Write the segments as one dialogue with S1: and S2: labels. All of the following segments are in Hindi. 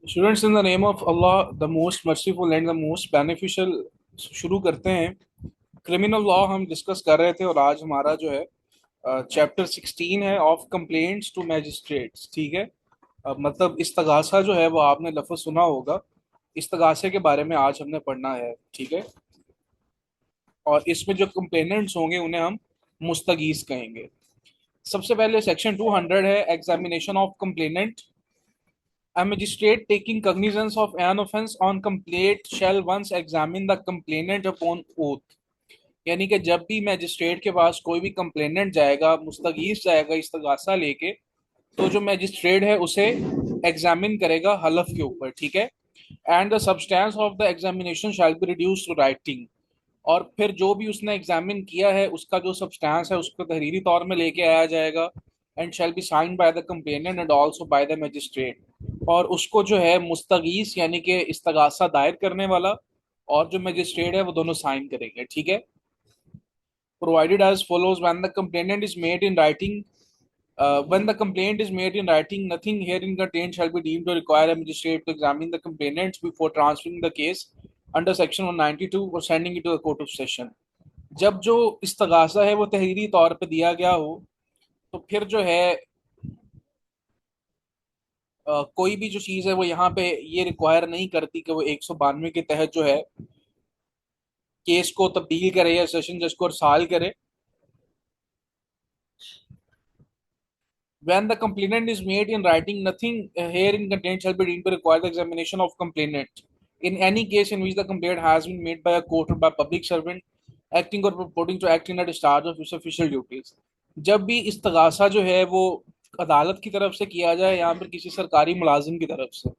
S1: Students, in the name of Allah the most merciful and the most beneficial, शुरू करते हैं। क्रिमिनल लॉ हम डिस्कस कर रहे थे और आज हमारा जो है चैप्टर 16 है ऑफ कंप्लेंट्स टू मैजिस्ट्रेट्स। ठीक है। मतलब इस्तगासा जो है वो आपने लफ्ज़ सुना होगा। इस्तगासे के बारे में आज हमने पढ़ना है। ठीक है। और इसमें जो कंप्लेनेंट्स होंगे उन्हें हम मुस्तगीस कहेंगे। सबसे पहले सेक्शन 200 है examination of complainant. A magistrate taking cognizance of an offence on complaint shall once examine the complainant upon oath। यानी कि जब भी मैजिस्ट्रेट के पास कोई भी कंप्लेनेंट जाएगा, मुस्तगीस जाएगा इस्तगासा लेके, तो जो मैजिस्ट्रेट है उसे एग्जामिन करेगा हलफ के ऊपर। ठीक है। And the substance of the examination shall be reduce to writing. और फिर जो भी उसने एग्जामिन किया है उसका जो सब्सटेंस है उसको तहरीरी तौर में लेके आया जाएगा। And shall be signed by the complainant and also by the magistrate. और उसको जो है मुस्तगीस यानी कि इस्तगासा दायर करने वाला और जो मजिस्ट्रेट है वो दोनों साइन करेंगे। ठीक है। Provided as follows when the complainant is made in writing. When the complaint is made in writing, nothing herein contained shall be deemed to require a magistrate to examine the complainants before transferring the case under section 192 or sending it to the court of session। जब जो इस्तगासा है वो तहरीरी तौर पे दिया गया हो, तो फिर जो है कोई भी जो चीज़ है वो यहाँ पे ये रिक्वायर नहीं करती कि वो 192 के तहत जो है केस को तब्दील करे या सेशन जज को अरसाल करे। When the complaint is made in writing, nothing herein contained shall be deemed to require the examination of complainant. In any case in which the complaint has been made by a court or by public servant acting or purporting to act in a discharge of his official duties। जब भी इस्तगासा जो है वो अदालत की तरफ से किया जाए या फिर किसी सरकारी मुलाजिम की तरफ से,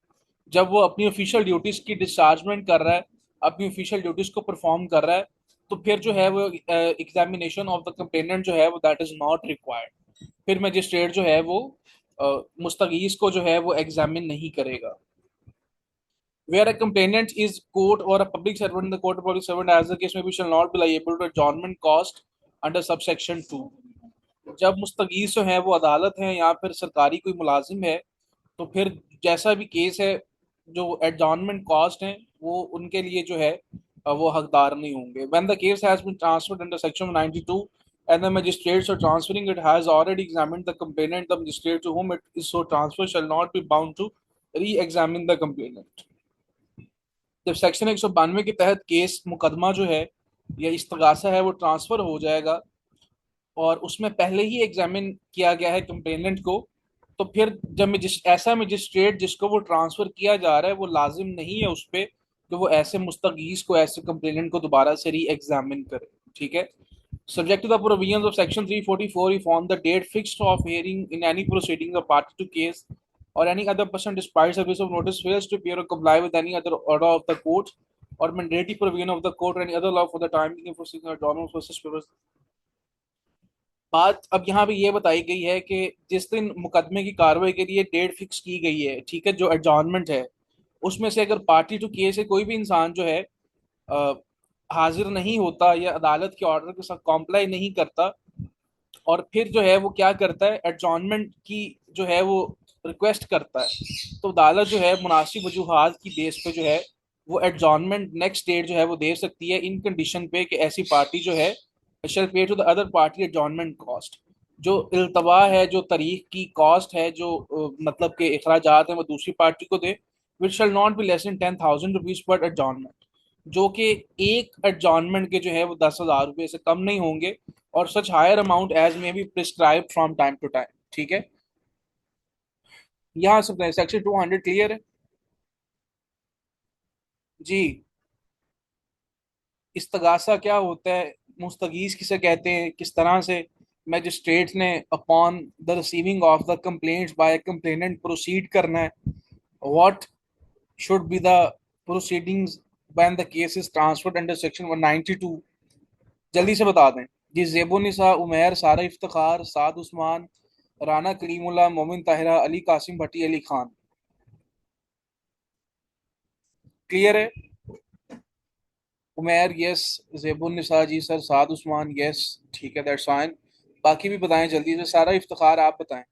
S1: जब वो अपनी ऑफिशियल ड्यूटीज की डिस्चार्जमेंट कर रहा है, अपनी ऑफिशियल ड्यूटीज को परफॉर्म कर रहा है, तो फिर जो है वो एग्जामिनेशन ऑफ द कंप्लेनेंट जो है वो दैट इज नॉट रिक्वायर्ड। फिर मजिस्ट्रेट जो है वो मुस्तगीस को जो है वो एग्जामिन नहीं करेगा। Where a complainant is court or a public servant in the court of public servant, as the case may be, shall not be liable to adjournment cost under subsection 2। जब मुस्तगीस जो है वो अदालत है या फिर सरकारी कोई मुलाजिम है, तो फिर जैसा भी केस है, जो एडजॉर्नमेंट कॉस्ट है वो उनके लिए जो है वो हकदार नहीं होंगे। When the case has been transferred under section 92 and the magistrate so transferring it has already examined the complainant, the magistrate to whom it is so transferred shall not be bound to re-examine the complainant। जब सेक्शन 192 के तहत केस मुकदमा जो है या इस्तगासा है वो ट्रांसफर हो जाएगा और उसमें पहले ही एग्जामिन किया गया है कंप्लेनेंट को, तो फिर जब ऐसा मजिस्ट्रेट जिसको वो ट्रांसफर किया जा रहा है वो लाजिम नहीं है उस पर कि वो ऐसे मुस्तगीस को, ऐसे कंप्लेनेंट को दोबारा से री एग्जामिन करे। ठीक है। Subject to the provisions of Section 344, if on the date fixed of hearing in any proceedings, a party to case or any other person, despite service of notice, fails to appear or comply with any other order of the court or mandatory provision of the court or any other law for the time being for seeking adjournment for such purpose। बात अब यहाँ पे ये बताई गई है कि जिस दिन मुकदमे की कार्रवाई के लिए डेट फिक्स की गई है, ठीक है, जो एडजॉर्नमेंट है, उसमें से अगर पार्टी टू केस है कोई भी इंसान जो है अ, हाजिर नहीं होता या अदालत के ऑर्डर के साथ कॉम्प्लाई नहीं करता, और फिर जो है वो क्या करता है, एडजॉर्नमेंट की जो है वो रिक्वेस्ट करता है, तो अदालत जो है मुनासिब वजूहात की बेस पे जो है वो एडजॉर्नमेंट नेक्स्ट डेट जो है वो दे सकती है, इन कंडीशन पे कि ऐसी पार्टी जो है shall pay to the other party adjournment cost. जो इल्तवा है, जो तारीख की कॉस्ट है, जो मतलब के अखराजात हैं वो दूसरी पार्टी को दे, which shall not be less than 10,000 rupees पर एडजॉर्नमेंट। जो कि एक एडजॉर्नमेंट के जो है वो 10,000 रुपये से कम नहीं होंगे, और such higher amount as may be prescribe from time to time. ठीक है। यहाँ सब सेक्शन 200 क्लियर है जी। इस्तगासा क्या होता है, मुस्तगीस किसे कहते हैं, किस तरह से मैजिस्ट्रेट ने upon the receiving of the complaints by complainant proceed करना है, what should be the proceedings when the case is transferred under section 192। जल्दी से बता दें जी। जेबुनिसा, उमैर, सारा इफ्तिखार, साद उस्मान, राना कलीमुल्लाह, मोमिन ताहिरा, अली कासिम भट्टी, अली खान। क्लियर है। उमैर यस, जेबुनिसा जी सर, साद उस्मान यस, ठीक है, दैट्स फाइन। बाकी भी बताएं जल्दी से। सारा इफ्तिखार आप बताएं।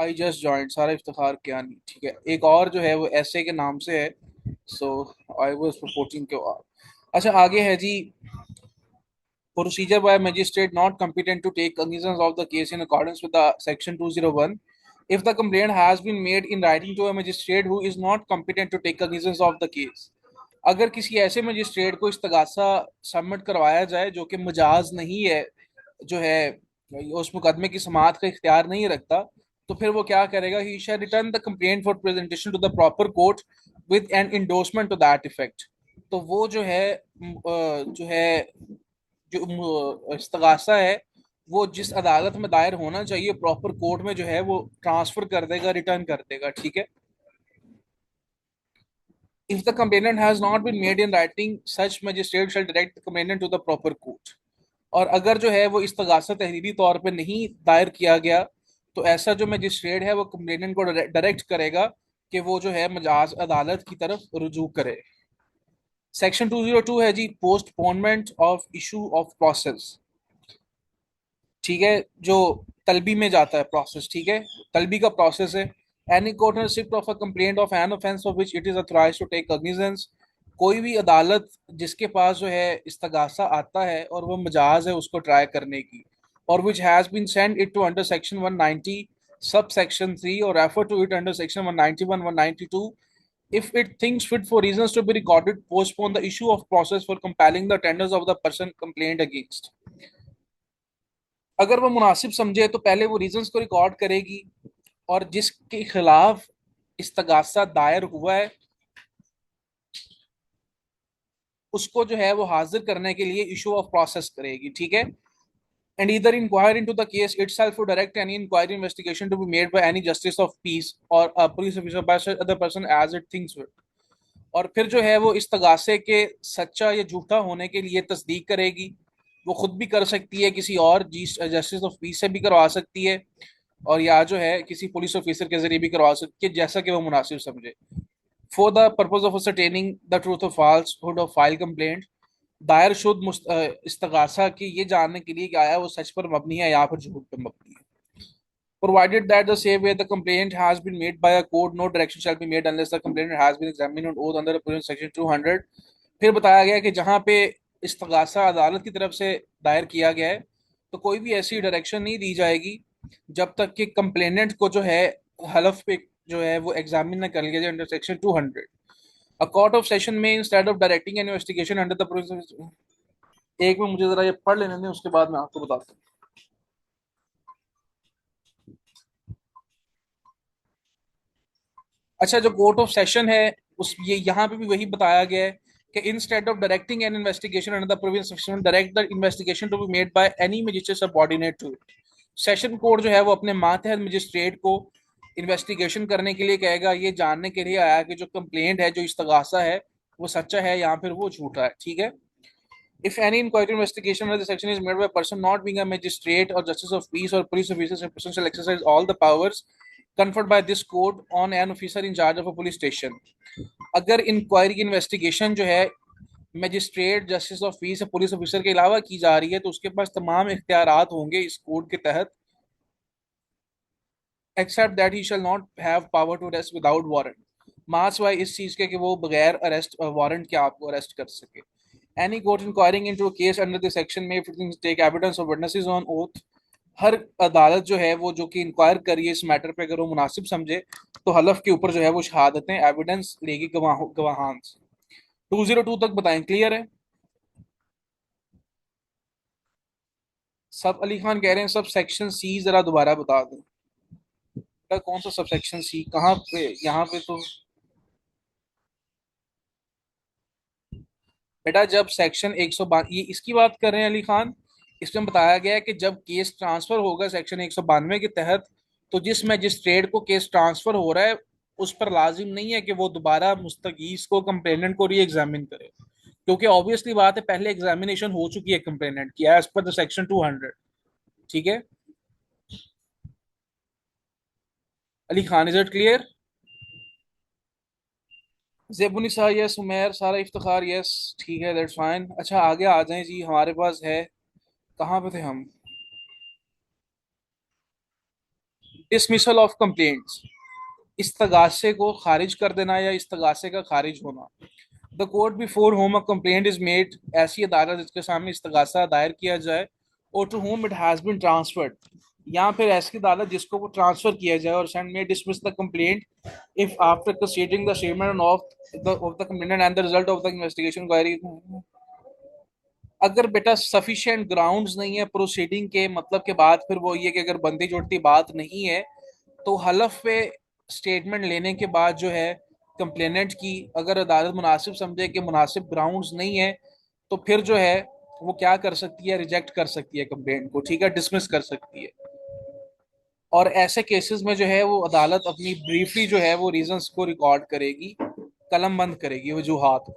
S1: आई जस्ट जॉइंड सारा इफ्तिखार क्या नहीं, ठीक है। एक और जो है वो ऐसे के नाम से है, सो आई वाज रिपोर्टिंग के बाद। अच्छा आगे है जी, procedure by a magistrate not competent to take cognizance of the case in accordance with the section 201, if the complaint has been made in writing to a magistrate who is not competent to take cognizance of the case। अगर किसी ऐसे मजिस्ट्रेट को इस्तगासा सबमिट करवाया जाए जो कि मजाज नहीं है, जो है उस मुकदमे की समाअत का इख्तियार नहीं रखता, तो फिर वो क्या करेगा, he shall return the complaint for presentation to the proper court with an endorsement to that effect. तो वो जो है जो है जो इस्तगासा है वो जिस अदालत में दायर होना चाहिए प्रॉपर कोर्ट में जो है वो ट्रांसफर कर देगा, रिटर्न कर देगा, ठीक है। If the complainant has not been made in writing such magistrate shall direct the complainant to the proper court. और अगर जो है वो इस्तगासा तहरीरी तौर पे नहीं दायर किया गया, तो ऐसा जो मजिस्ट्रेट है वो कंप्लेनेंट को डायरेक्ट करेगा कि वो जो है मजाज अदालत की तरफ रुजू करे। सेक्शन 202 है ji, postponement of issue of process, ठीक है। जो तलबी में जाता है प्रोसेस, ठीक है, तलबी का प्रोसेस है। Any court receipt of a complaint of an offence of which it is authorised to take cognizance. कोई भी अदालत जिसके पास जो है इस्तगासा आता है और वो मजाज है उसको ट्राई करने की, और which has been send it to under section 190 sub section 3 और refer to it under section 191 192, if it thinks fit for reasons to be recorded, postpone the issue of process for compelling the tenders of the person complained against। अगर वो मुनासिब समझे तो पहले वो रीजंस को रिकॉर्ड करेगी, और जिसके खिलाफ इस्तगासा दायर हुआ है उसको जो है वो हाजिर करने के लिए इशू ऑफ प्रोसेस करेगी, ठीक है। And either inquire into the case itself to direct any inquiry investigation to be made by any justice of peace और police officer by other person as it thinks fit. और फिर जो है वो इस्तगासे के सच्चा या झूठा होने के लिए तस्दीक करेगी। वो खुद भी कर सकती है, किसी और जस्टिस ऑफ पीस से भी करवा सकती है, और या जो है किसी पुलिस ऑफिसर के जरिए भी करवा सकती है, जैसा कि वो मुनासिब समझे। For the purpose of ascertaining the truth of falsehood of file complaint, दायर शुद्ध इस्तगासा की ये जानने के लिए कि आया वो सच पर मबनी है या फिर झूठ पर मबनी है। Provided that the same way the complaint has been made by a court, no direction shall be made unless the complainant has been examined on oath under the provision section 200। फिर बताया गया कि जहाँ पे इस्तगासा अदालत की तरफ से दायर किया गया है तो कोई भी ऐसी डायरेक्शन नहीं दी जाएगी जब तक कि कंप्लेनेंट को जो है हलफ पे जो है वो एग्जामिन न कर लिया जाए under section 200। A court of session में instead of directing an investigation under the provision, एक में मुझे जरा ये पढ़ लेने दें उसके बाद मैं आपको बताता हूँ। अच्छा, जो कोर्ट ऑफ सेशन है उस ये यहाँ पे भी वही बताया गया है कि instead of directing an investigation under the provision section, direct the investigation to be made by any magistrate subordinate to it. Session court जो है वो अपने मातहत मजिस्ट्रेट को इन्वेस्टिगेशन करने के लिए कहेगा, ये जानने के लिए आया कि जो कंप्लेंट है, जो इस्तगासा है, वो सच्चा है या फिर वो झूठा है, ठीक है। If any inquiry investigation under the section is made by a person not being a magistrate or justice of peace or police officers, a person shall exercise all the powers conferred by this code on an officer in charge of a police station। अगर इंक्वायरी की इन्वेस्टिगेशन जो है मजिस्ट्रेट, जस्टिस ऑफ पीस या पुलिस ऑफिसर के अलावा की जा रही है तो उसके पास तमाम इख्तियारात होंगे इस कोड के तहत, except that he shall not have power to arrest without warrant. मार्च वाई इस चीज के कि वो बगैर अरेस्ट वारंट के आपको अरेस्ट कर सके। Any court inquiring into a case under this section may take evidence of witnesses on oath। हर अदालत जो है वो जो कि इंक्वायर करिए इस मैटर पे, अगर वो मुनासिब समझे तो हलफ के ऊपर जो है वो शहादतें एविडेंस लेगी गवाहान से। 202 तक बताएं, क्लियर है? सब अली खान कह रहे हैं सब सेक्शन सी जरा दोबारा बता दें। कौन सा सब सेक्शन सी कहाँ पे? यहाँ पे तो बेटा जब सेक्शन 192 ये इसकी बात कर रहे हैं अली खान, इसमें बताया गया है कि जब केस ट्रांसफर होगा सेक्शन 192 के तहत, तो जिस मजिस्ट्रेट को केस ट्रांसफर हो रहा है उस पर लाजिम नहीं है कि वो दोबारा मुस्तगीस को, कंप्लेनेंट को री एग्जामिन करे, क्योंकि ऑब्वियसली बात है पहले एग्जामिनेशन हो चुकी है कंप्लेनेंट की एज पर द सेक्शन 200, ठीक है। Ali Khan, is it clear? Zebunnisa yes, Umer Sara Iftikhar yes, ठीक है, दैट्स फाइन। अच्छा आगे आ जाएं जी, हमारे पास है, कहाँ पे थे हम? डिसमिसल ऑफ कंप्लेंट्स, इस्तगासे को खारिज कर देना या इस्तगासे का खारिज होना। The court before whom a complaint is made, ऐसी अदालत जिसके सामने इस्तगासा दायर किया जाए, और to whom it has been transferred, या फिर ऐसी अदालत जिसको वो ट्रांसफर किया जाए, और सेंड में dismiss the complaint if after considering the statement of the complainant and the result of the investigation query. अगर बेटा सफिशिएंट ग्राउंड्स नहीं है प्रोसीडिंग के मतलब के बाद, फिर वो ये कि अगर बंदी जोड़ती बात नहीं है, तो हलफ पे स्टेटमेंट लेने के बाद जो है कंप्लेनेंट की, अगर अदालत मुनासिब समझे कि मुनासिब ग्राउंड्स नहीं है, तो फिर जो है वो क्या कर सकती है, रिजेक्ट कर सकती है कंप्लेंट को, ठीक है, डिसमिस कर सकती है। और ऐसे केसेस में जो है वो अदालत अपनी ब्रीफली जो है वो रीजंस को रिकॉर्ड करेगी, कलम बंद करेगी वजूहात।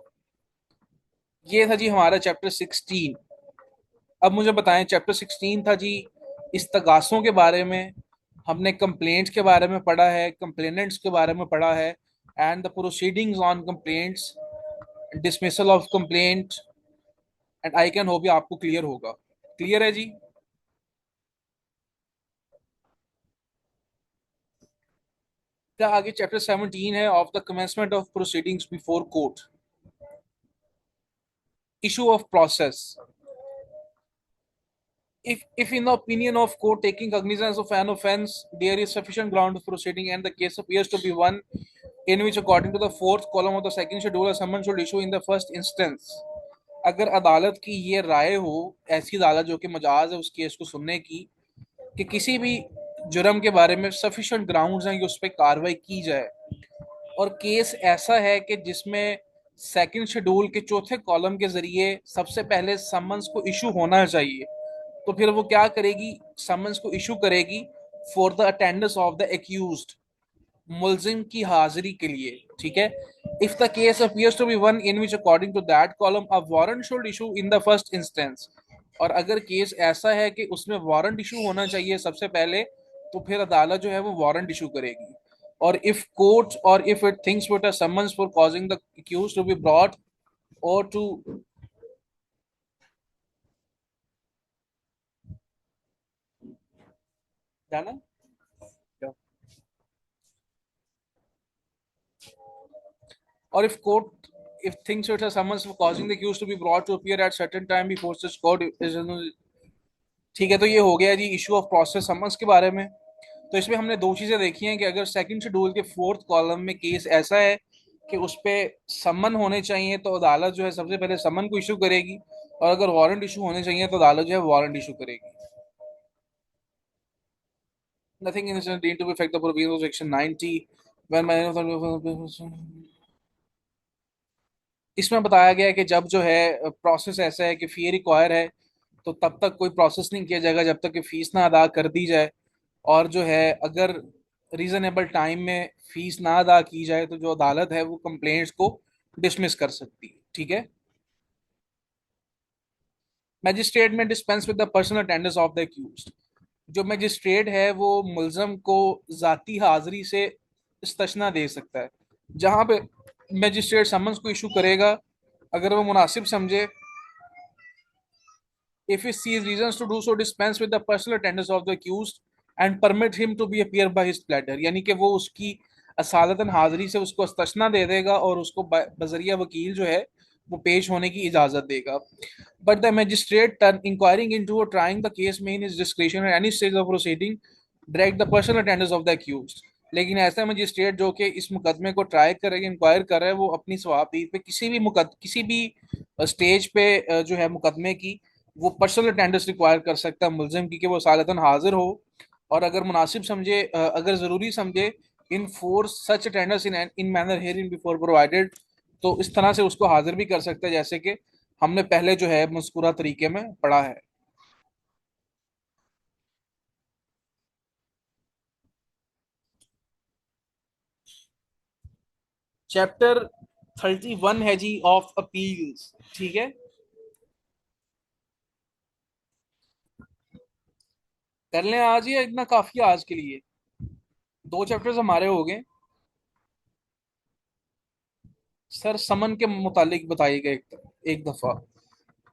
S1: ये था जी हमारा चैप्टर 16। अब मुझे बताएं, चैप्टर 16 था जी इस्तगासों के बारे में। हमने कंप्लेंट्स के बारे में पढ़ा है, कंप्लेनेंट्स के बारे में पढ़ा है, and the proceedings on complaints, dismissal of complaint, and I can hope ये आपको क्लियर होगा। क्लियर है जी? क्या आगे चैप्टर 17 है, of the commencement of proceedings before court, issue of process. If in the opinion of court taking cognizance of an offence, there is sufficient ground of proceeding, and the case appears to be one in which, according to the fourth column of the second schedule, a summons should issue in the first instance. अगर अदालत की ये राय हो, ऐसी अदालत जो कि मजाज है उस केस को सुनने की, कि किसी भी जुर्म के बारे में सफिशिएंट ग्राउंड्स हैं कि उस पर कार्रवाई की जाए, और केस ऐसा है कि जिसमें सेकंड शेड्यूल के चौथे कॉलम के जरिए सबसे पहले समन्स को इशू होना चाहिए, तो फिर वो क्या करेगी, समन्स को इशू करेगी for the attendance of the accused, मुलजिम की हाजिरी के लिए, ठीक है। If the case appears to be one in which according to that column a warrant should issue in the first instance, और अगर केस ऐसा है कि उसमें वारंट इशू होना चाहिए सबसे पहले, तो फिर अदालत जो है वो वारंट इशू करेगी। और इफ कोर्ट और if it thinks with a summons for causing the accused to be brought और टू जाना, or if court if things which are summons for causing the accused to be brought to appear at certain time before such court is, ठीक है। तो ये हो गया जी इशू ऑफ प्रोसेस समन्स के बारे में। तो इसमें हमने दो चीजें देखी हैं कि अगर सेकंड शेड्यूल के फोर्थ कॉलम में केस ऐसा है कि उस पे समन होने चाहिए, तो अदालत जो है सबसे पहले समन को इशू करेगी, और अगर वारंट इशू होने चाहिए तो अदालत जो है वारंट इशू करेगी। Nothing in deemed to be effect the provisions of section 90 when, इसमें बताया गया है कि जब जो है प्रोसेस ऐसा है कि फी रिक्वायर है, तो तब तक कोई प्रोसेस नहीं किया जाएगा जब तक कि फीस ना अदा कर दी जाए। और जो है अगर रीजनेबल टाइम में फीस ना अदा की जाए, तो जो अदालत है वो कंप्लेंट्स को डिसमिस कर सकती है, ठीक है। मैजिस्ट्रेट में dispense with the personal attendance of the accused, जो मैजिस्ट्रेट है वो मुलजम को जाती हाजिरी से इस्तिस्ना दे सकता है। जहां पे मैजिस्ट्रेट समन्स को इशू करेगा, अगर वो मुनासिब समझे, if he sees reasons to do so, dispense with the personal attendance of the accused and permit him to be appear by his pleader, यानी कि वो उसकी असालतन हाजिरी से उसको इस्तिस्ना दे देगा और उसको बजरिया वकील जो है वो पेश होने की इजाजत देगा। But the magistrate turn enquiring into और ट्राइंग द केस में in his description at any stage of proceeding direct the personal attendance of the accused, लेकिन ऐसा मजिस्ट्रेट जो कि इस मुकदमे को ट्राई करेगा, इंक्वायर कर रहा है, वो अपनी सवाब पे किसी भी स्टेज पे जो है मुकदमे की, वो पर्सनल अटेंडेंस रिक्वायर कर सकता है मुलजिम की, कि वो सालतन हाजिर हो, और अगर मुनासिब समझे, अगर ज़रूरी समझे, in force such attendance in manner here in before provided, तो इस तरह से उसको हाजिर भी कर सकता है, जैसे कि हमने पहले जो है मज़कूरा तरीके में पढ़ा है। चैप्टर 31 है जी ऑफ अपील्स, ठीक है। कर लें आज, या इतना काफी है आज के लिए? दो चैप्टर्स हमारे हो गए। सर समन के मुतालिक बताइएगा एक दफा।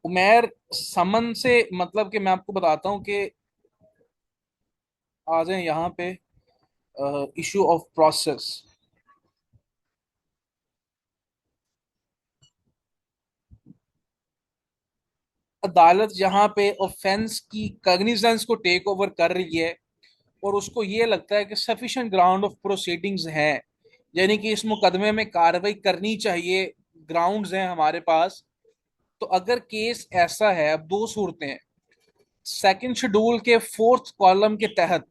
S1: उमेर, समन से मतलब कि मैं आपको बताता हूँ कि आ जाए यहाँ पे। issue of process. अदालत जहां पे ऑफेंस की कॉग्निजेंस को टेक ओवर कर रही है और उसको ये लगता है कि सफिशिएंट ग्राउंड ऑफ प्रोसीडिंग्स हैं, यानी कि इस मुकदमे में कार्रवाई करनी चाहिए, ग्राउंड्स हैं हमारे पास। तो अगर केस ऐसा है, अब दो सूरतें हैं। सेकंड शेड्यूल के फोर्थ कॉलम के तहत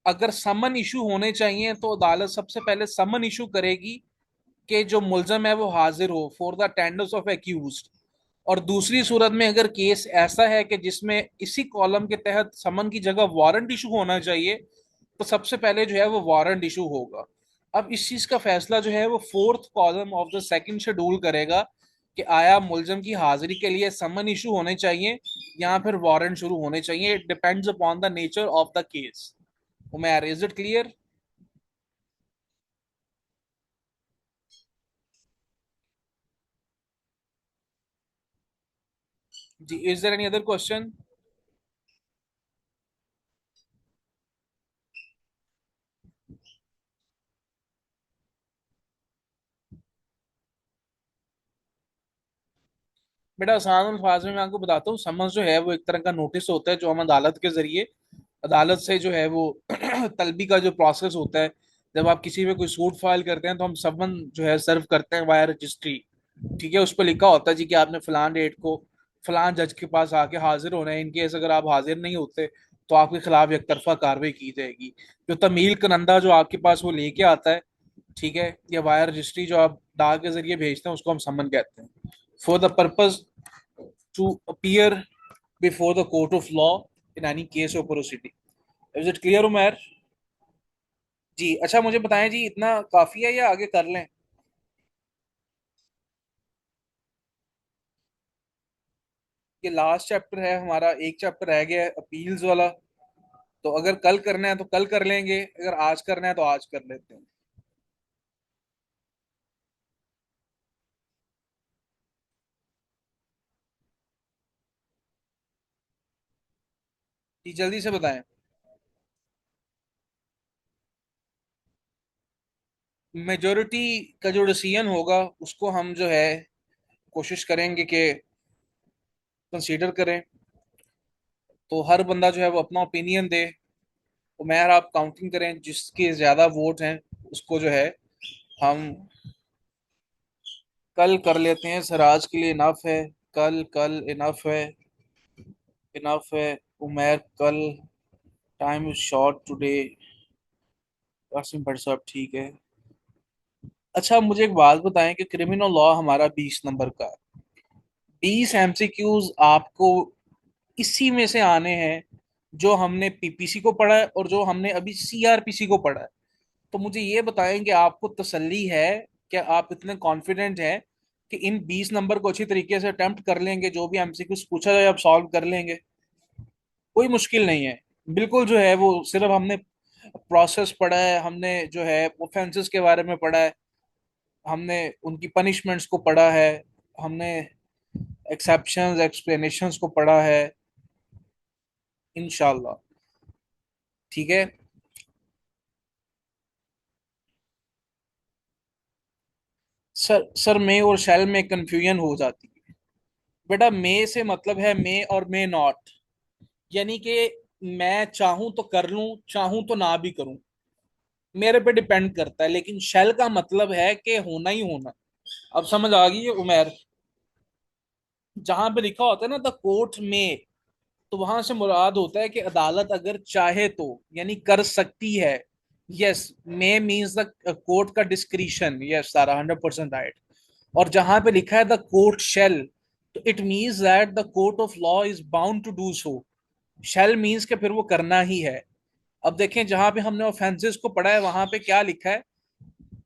S1: अगर समन इशू होने चाहिए तो अदालत सबसे पहले समन इशू करेगी कि जो मुलजम है वो हाजिर हो for the tenders of accused. और दूसरी सूरत में अगर केस ऐसा है कि जिसमें इसी कॉलम के तहत समन की जगह वारंट इशू होना चाहिए, तो सबसे पहले जो है वो वारंट इशू होगा। अब इस चीज का फैसला जो है वो fourth column of the second schedule करेगा कि आया मुलजम की हाजिरी के लिए समन इशू होने चाहिए या फिर वारंट शुरू होने चाहिए। It depends upon the nature of the case. Umar, is it clear? जी, is there any other question? बेटा आसान अल्फाज में मैं आपको बताता हूँ, समन्स जो है वो एक तरह का नोटिस होता है जो हम अदालत के जरिए अदालत से जो है वो तलबी का जो प्रोसेस होता है। जब आप किसी पे कोई सूट फाइल करते हैं तो हम समन जो है सर्व करते हैं वाया रजिस्ट्री। ठीक है, उस पर लिखा होता है जी कि आपने फलान डेट को फलान जज के पास आके हाजिर होना है। इनकेस अगर आप हाजिर नहीं होते तो आपके खिलाफ एक तरफा कार्रवाई की जाएगी। जो तमील कनंदा जो आपके पास वो लेके आता है, ठीक है, या वाया रजिस्ट्री जो आप डाक के जरिए भेजते हैं, उसको हम समन कहते हैं। For the purpose to appear before the court of law in any case of proceeding. Is it clear Umar? जी, अच्छा मुझे बताएं जी, इतना काफी है या आगे कर लें? ये लास्ट चैप्टर है हमारा, एक चैप्टर रह गया है अपील्स वाला। तो अगर कल करना है तो कल कर लेंगे, अगर आज करना है तो आज कर लेते हैं। जी जल्दी से बताएं। मेजोरिटी का जो डिसीजन होगा उसको हम जो है कोशिश करेंगे कि कंसीडर करें। तो हर बंदा जो है वो अपना ओपिनियन दे। तो मैं और आप काउंटिंग करें, जिसके ज्यादा वोट हैं उसको जो है हम कल कर लेते हैं। सर आज के लिए इनफ है, कल कल इनफ है, इनफ है। उमर कल, time is short today. Qasim Bhat साहब ठीक है। अच्छा मुझे एक बात बताएं कि क्रिमिनल लॉ हमारा 20 नंबर का है। 20 एमसीक्यूज आपको इसी में से आने हैं जो हमने पीपीसी को पढ़ा है और जो हमने अभी सीआरपीसी को पढ़ा है। तो मुझे ये बताएं कि आपको तसल्ली है, क्या आप इतने कॉन्फिडेंट हैं कि इन 20 नंबर को अच्छी तरीके से अटेम्प्ट कर लेंगे, जो भी एमसीक्यूज पूछा जाए आप सॉल्व कर लेंगे? कोई मुश्किल नहीं है, बिल्कुल जो है वो सिर्फ हमने प्रोसेस पढ़ा है, हमने जो है ऑफेंसेस के बारे में पढ़ा है, हमने उनकी पनिशमेंट्स को पढ़ा है, हमने एक्सेप्शंस एक्सप्लेनेशंस को पढ़ा है। इंशाल्लाह। ठीक है। सर मे और शैल में कंफ्यूजन हो जाती है। बेटा मे से मतलब है मे और मे नॉट, यानी कि मैं चाहूं तो कर लूं, चाहूं तो ना भी करूं, मेरे पे डिपेंड करता है। लेकिन शेल का मतलब है कि होना ही होना। अब समझ आ गई है उमेर? जहां पे लिखा होता है ना द कोर्ट में, तो वहां से मुराद होता है कि अदालत अगर चाहे तो, यानी कर सकती है। Yes, may means the court का डिस्क्रिशन। यस सारा 100% राइट। और जहां पे लिखा है द कोर्ट शेल, तो it means that the court of law is bound to do so. Shall means के फिर वो करना ही है। अब देखें जहां पे हमने ऑफेंसेस को पढ़ा है वहां पे क्या लिखा है,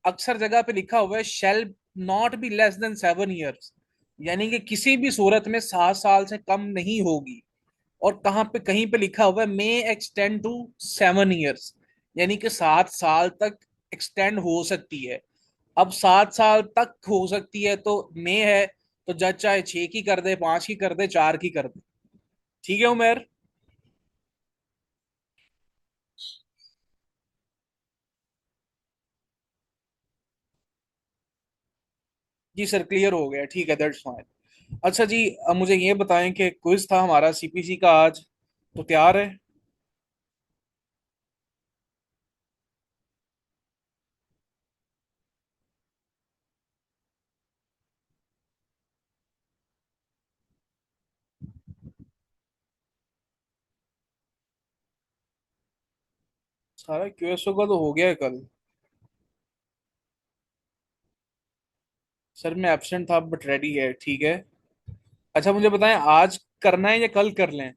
S1: अक्सर जगह पे लिखा हुआ है shall not be less then 7 years, यानी कि किसी भी सूरत में 7 साल से कम नहीं होगी। और कहाँ पे कहीं पे लिखा हुआ है मे एक्सटेंड टू 7 ईयर्स, यानी कि 7 साल तक एक्सटेंड हो सकती है। अब 7 साल तक हो सकती है तो मे है, तो जज चाहे 6 की कर दे, 5 की कर दे, 4 की कर दे। ठीक है उमेर? जी सर, क्लियर हो गया, ठीक है, दैट्स फाइन। अच्छा जी, अब मुझे ये बताएं कि क्विज था हमारा सीपीसी का आज, तो तैयार है? सारा क्यूएसओ का तो हो गया है कल। सर मैं एब्सेंट था बट रेडी है, ठीक है। अच्छा मुझे बताएं, आज करना है या कल कर लें?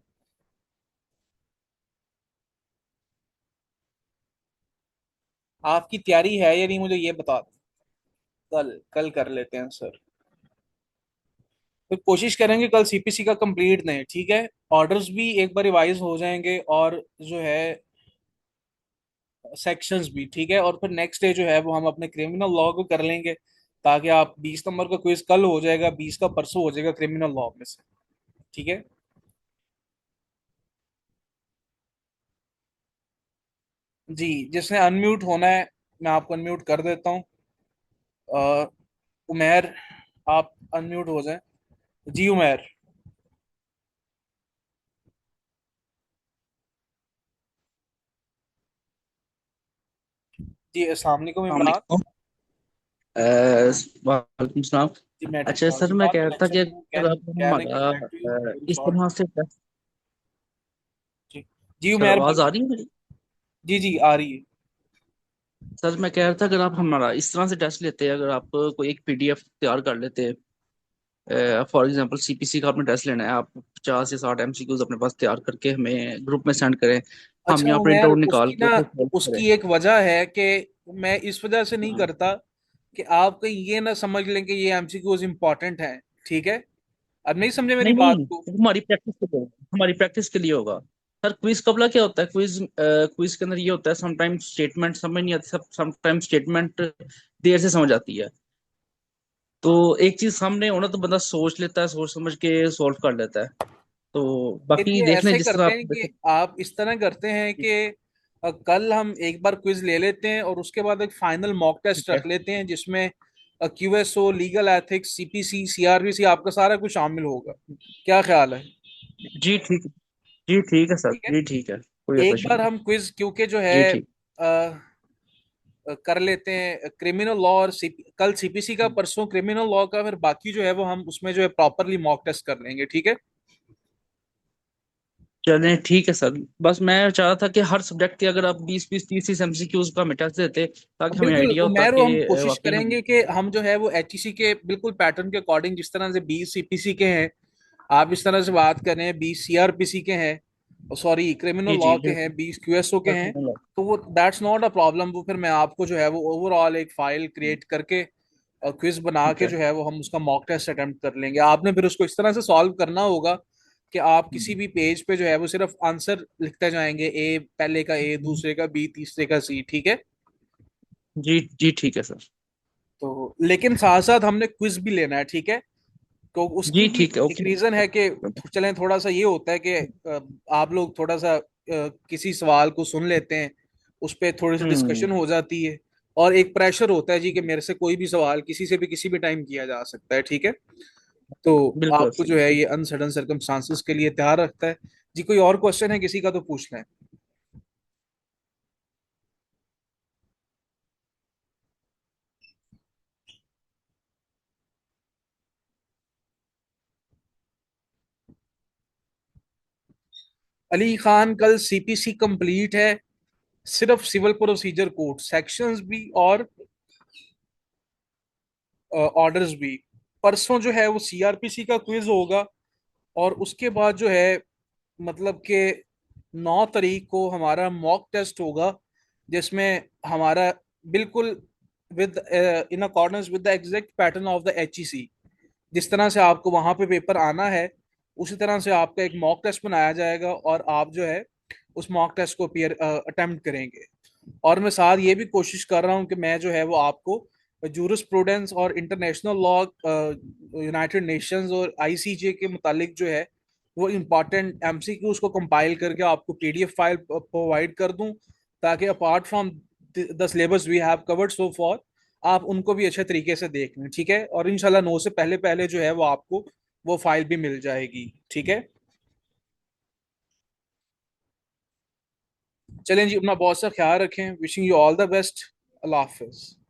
S1: आपकी तैयारी है या नहीं, मुझे ये बता दें। कल कल कर लेते हैं सर। तो कोशिश करेंगे कल सीपीसी का कंप्लीट दें, ठीक है। ऑर्डर्स भी एक बार रिवाइज हो जाएंगे, और जो है सेक्शंस भी, ठीक है। और फिर नेक्स्ट डे जो है वो हम अपने क्रिमिनल लॉ को कर लेंगे, ताकि आप 20 नंबर का क्विज कल हो जाएगा, 20 का परसों हो जाएगा क्रिमिनल लॉ में से, ठीक है। जी, जिसने अनम्यूट होना है मैं आपको अनम्यूट कर देता हूँ। अ, उमेर, आप अनम्यूट हो जाएं। जी उमेर। जी अस्सलाम वालेकुम इमरान।
S2: वालेकुम। वालेकुम सलाम।
S1: जी मैं ठीक
S2: अच्छा
S1: ठाक
S2: सर,
S1: जी,
S2: मैं
S1: बात
S2: कह रहा था कि
S1: कनेक्शन
S2: अगर
S1: कैन
S2: आप
S1: कैन आई
S2: हमारा
S1: get back to you very
S2: इस
S1: शॉर्ट।
S2: तरह से
S1: जी। जी
S2: सर,
S1: उमेर
S2: आवाज आ
S1: बोलिए।
S2: रही है मेरी?
S1: जी जी आ रही है।
S2: सर मैं कह रहा था, अगर आप हमारा इस तरह से टेस्ट लेते हैं, अगर आप कोई एक पीडीएफ तैयार कर लेते हैं, फॉर एग्जांपल सीपीसी का आपने टेस्ट लेना है, आप 50 या 60 एमसीक्यूज अपने पास तैयार करके हमें ग्रुप में सेंड करें। हम
S1: अच्छा
S2: यहाँ प्रिंट
S1: उमेर,
S2: आउट निकाल
S1: उसकी
S2: के
S1: ना,
S2: उसे solve करें।
S1: उसकी एक वजह है कि मैं इस वजह से नहीं
S2: हाँ।
S1: करता कि आप कहीं ये ना समझ लें कि ये एमसीक्यूज इंपॉर्टेंट हैं, ठीक है। अब नहीं समझे मेरी
S2: नहीं
S1: बात
S2: नहीं,
S1: को?
S2: वो हमारी प्रैक्टिस के लिए होगा, हमारी प्रैक्टिस के लिए होगा। सर क्विज कबला क्या होता है? क्विज के अंदर ये होता है, समटाइम्स स्टेटमेंट समझ नहीं आती, सब समटाइम्स स्टेटमेंट देर से समझ आती है। तो एक चीज सामने होना तो बंदा सोच लेता है, सोच समझ के सॉल्व कर लेता है। तो बाकी
S1: देखिए
S2: देख लें
S1: ऐसे
S2: जिस तरह
S1: करते
S2: आप
S1: हैं कि
S2: देखो।
S1: आप इस तरह करते हैं कि कल हम एक बार क्विज ले लेते हैं, और उसके बाद एक फाइनल मॉक टेस्ट
S2: ठीक है।
S1: रख लेते हैं जिसमें क्यूएसओ, लीगल एथिक्स, सीपीसी, सीआरबीसी, आपका सारा कुछ शामिल होगा। क्या ख्याल है?
S2: जी ठीक। जी ठीक है सर,
S1: ठीक है।
S2: जी ठीक है, कोई ऐसा
S1: एक
S2: इशू
S1: बार
S2: नहीं।
S1: हम क्विज क्योंकि जो
S2: जी
S1: है
S2: ठीक।
S1: कर लेते हैं क्रिमिनल लॉ और कल सीपीसी का, परसों क्रिमिनल लॉ का, फिर बाकी जो है वो हम उसमें जो है प्रॉपरली मॉक टेस्ट कर लेंगे, ठीक है।
S2: चलें ठीक है सर। बस मैं चाह रहा था कि हर सब्जेक्ट के अगर आप 20 20 30 30 एमसीक्यूज का हमें टेस्ट देते, ताकि हमें
S1: बिल्कुल
S2: आइडिया होता
S1: उमेर,
S2: कि
S1: हम कोशिश
S2: वाकई हम।
S1: करेंगे कि हम जो है वो एचईसी के बिल्कुल पैटर्न के अकॉर्डिंग, जिस तरह से 20 सीपीसी के हैं, आप इस तरह से बात करें, 20 सीआरपीसी के हैं, सॉरी क्रिमिनल
S2: जी
S1: लॉ
S2: जी
S1: के
S2: जी।
S1: हैं, 20 क्यूएसओ के हैं,
S2: जी
S1: तो वो दैट्स नॉट अ प्रॉब्लम। वो फिर मैं आपको जो है वो ओवरऑल एक फाइल क्रिएट करके क्विज बना
S2: ठीक
S1: के
S2: है।
S1: जो है वो हम उसका मॉक टेस्ट अटेम्प्ट कर लेंगे। आपने फिर उसको इस तरह से सॉल्व करना होगा कि आप किसी भी पेज पे जो है वो सिर्फ आंसर लिखते जाएंगे, ए पहले का, ए दूसरे का, बी तीसरे का, सी, ठीक है।
S2: जी जी ठीक है सर।
S1: तो लेकिन साथ साथ हमने क्विज भी लेना है, ठीक है। तो उसकी
S2: जी
S1: भी
S2: ठीक है,
S1: एक
S2: ओके।
S1: रीजन है कि चलें, थोड़ा सा ये होता है कि आप लोग थोड़ा सा किसी सवाल को सुन लेते हैं, उस पर थोड़ी सी
S2: हम्म।
S1: डिस्कशन हो जाती है, और एक प्रेशर होता है जी कि मेरे से कोई भी सवाल किसी से भी किसी भी टाइम किया जा सकता है, ठीक है। तो
S2: बिल्कुल
S1: आपको
S2: सही।
S1: जो है ये अनसर्टन सर्कमस्टांसिस के लिए तैयार रखता है। जी कोई और क्वेश्चन है किसी का तो पूछ लें। अली खान, कल सीपीसी कंप्लीट है, सिर्फ सिविल प्रोसीजर कोड सेक्शंस भी और ऑर्डर्स भी। परसों जो है वो सीआरपीसी का क्विज होगा, और उसके बाद जो है मतलब कि 9 तारीख को हमारा मॉक टेस्ट होगा, जिसमें हमारा बिल्कुल with in accordance with the exact pattern of the HEC, जिस तरह से आपको वहां पे पेपर आना है, उसी तरह से आपका एक मॉक टेस्ट बनाया जाएगा, और आप जो है उस मॉक टेस्ट को अटेम्प्ट करेंगे। और मैं साथ ये भी कोशिश कर रहा हूँ कि मैं जो है वो आपको जूरिस्प्रूडेंस और इंटरनेशनल लॉ, यूनाइटेड नेशंस और आईसीजे के मुतालिक जो है वो इम्पॉर्टेंट एमसीक्यूज को कंपाइल करके आपको पीडीएफ फाइल प्रोवाइड कर दूं, ताकि apart from the syllabus we have covered so far, आप उनको भी अच्छे तरीके से देख लें, ठीक है। और इंशाल्लाह 9 से पहले पहले जो है वो आपको वो फाइल भी मिल जाएगी, ठीक है। चलें जी, अपना बहुत सा ख्याल रखें। Wishing you all the best. Allah Hafiz.